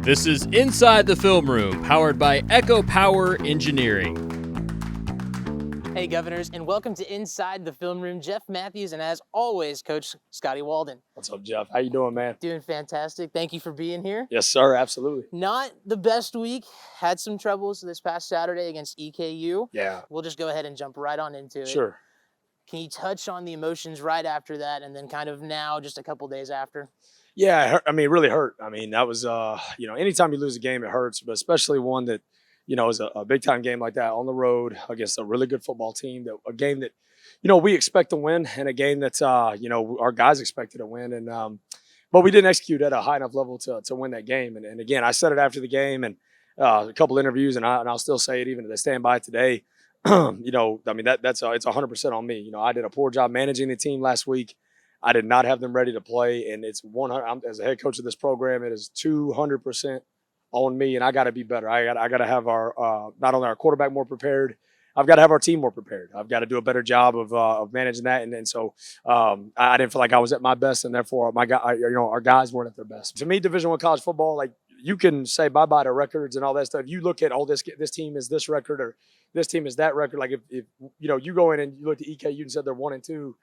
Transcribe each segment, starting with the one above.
This is Inside the Film Room, powered by Echo Power Engineering. Hey, Governors, and welcome to Inside the Film Room. Jeff Matthews, and as always, Coach Scotty Walden. What's up, Jeff? How you doing, man? Doing fantastic. Thank you for being here. Yes, sir. Absolutely. Not the best week. Had some troubles this past Saturday against EKU. Yeah. We'll just go ahead and jump right on into it. Sure. Can you touch on the emotions right after that, and then kind of now, just a couple days after? Yeah, it really hurt. I mean, that was, anytime you lose a game, it hurts, but especially one that, is a big-time game like that on the road against a really good football team, a game that, we expect to win, and a game that, our guys expected to win. And but we didn't execute at a high enough level to win that game. And again, I said it after the game and a couple interviews, and I'll still say it even as I stand by today. That's it's 100% on me. I did a poor job managing the team last week. I did not have them ready to play, and it's 100. As a head coach of this program, it is 200% on me, and I got to be better. I got to have our not only our quarterback more prepared, I've got to have our team more prepared. I've got to do a better job of managing that, and so I didn't feel like I was at my best, and therefore our guys weren't at their best. To me, Division I college football, like, you can say bye-bye to records and all that stuff. You look at, this team is this record or this team is that record. Like if you go in and you look at EKU and said they're 1-2.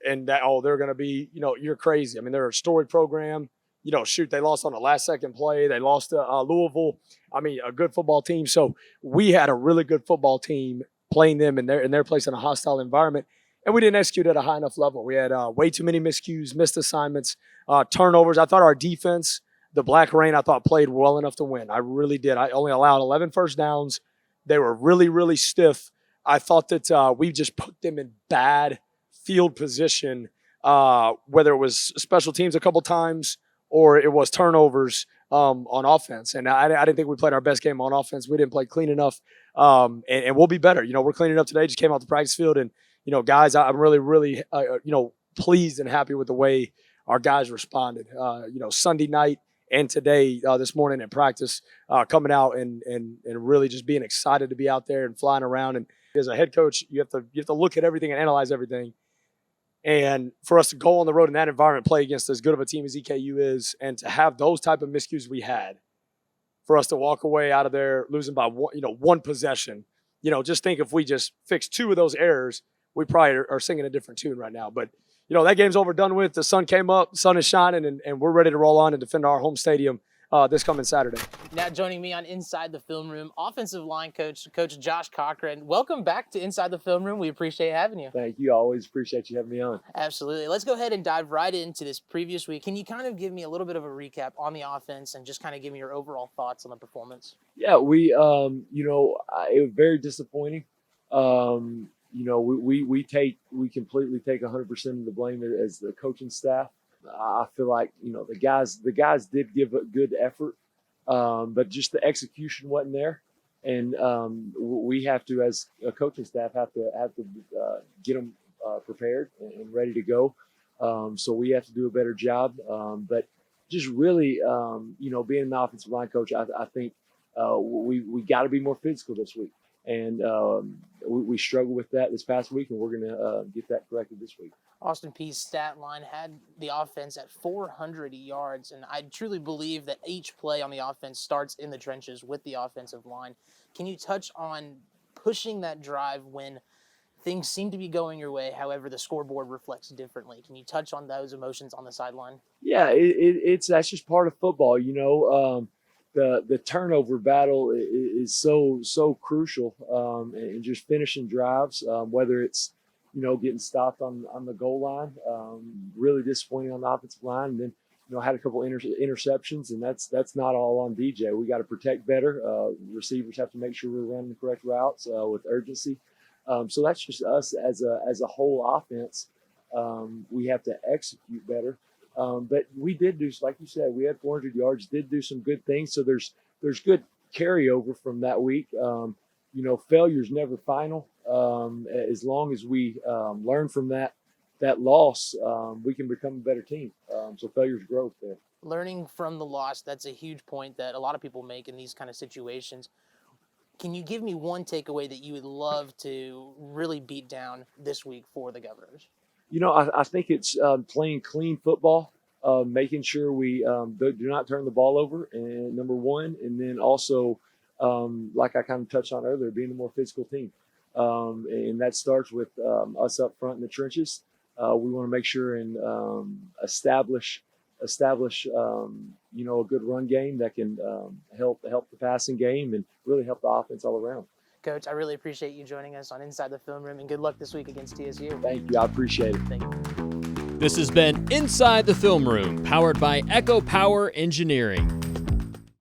And that, they're going to be, you're crazy. I mean, they're a storied program. They lost on the last second play. They lost to Louisville. I mean, a good football team. So we had a really good football team playing them in their place in a hostile environment. And we didn't execute at a high enough level. We had way too many miscues, missed assignments, turnovers. I thought our defense, the Black Rain, I thought played well enough to win. I really did. I only allowed 11 first downs. They were really, really stiff. I thought that we just put them in bad field position, whether it was special teams a couple times or it was turnovers on offense. And I didn't think we played our best game on offense. We didn't play clean enough, and we'll be better. We're cleaning up today. Just came out the practice field, and guys, I'm really, really pleased and happy with the way our guys responded. Sunday night and today, this morning in practice, coming out and really just being excited to be out there and flying around. And as a head coach, you have to look at everything and analyze everything. And for us to go on the road in that environment, play against as good of a team as EKU is, and to have those type of miscues we had, for us to walk away out of there losing by one possession, just think if we just fixed two of those errors, we probably are singing a different tune right now. But that game's over, done with. The sun came up, sun is shining, and we're ready to roll on and defend our home stadium this coming Saturday. Now joining me on Inside the Film Room, offensive line coach Josh Cochran. Welcome back to Inside the Film Room. We appreciate having you. Thank you. I always appreciate you having me on. Absolutely. Let's go ahead and dive right into this previous week. Can you kind of give me a little bit of a recap on the offense and just kind of give me your overall thoughts on the performance? Yeah, we, it was very disappointing. We completely take 100% of the blame as the coaching staff. I feel like, the guys did give a good effort, but just the execution wasn't there. And we have to, as a coaching staff, have to get them prepared and ready to go. So we have to do a better job. But just really, being an offensive line coach, I think we got to be more physical this week. And we struggled with that this past week, and we're going to get that corrected this week. Austin Peay's stat line had the offense at 400 yards, and I truly believe that each play on the offense starts in the trenches with the offensive line. Can you touch on pushing that drive when things seem to be going your way, however the scoreboard reflects differently? Can you touch on those emotions on the sideline? Yeah, that's just part of football, The turnover battle is so crucial, and just finishing drives, whether it's getting stopped on the goal line, really disappointing on the offensive line, and then had a couple interceptions, and that's not all on DJ. We got to protect better. Receivers have to make sure we're running the correct routes with urgency. So that's just us as a whole offense. We have to execute better. But we did do, like you said, we had 400 yards, did do some good things. So there's good carryover from that week. Failure's never final. As long as we learn from that loss, we can become a better team. So failure's growth there. Learning from the loss, that's a huge point that a lot of people make in these kind of situations. Can you give me one takeaway that you would love to really beat down this week for the Governors? I think it's playing clean football. making sure we do not turn the ball over, and number one, and then also, like I kind of touched on earlier, being a more physical team. And that starts with us up front in the trenches. We want to make sure and establish a good run game that can help the passing game and really help the offense all around. Coach, I really appreciate you joining us on Inside the Film Room, and good luck this week against TSU. Thank you. I appreciate it. Thank you. This has been Inside the Film Room, powered by Echo Power Engineering.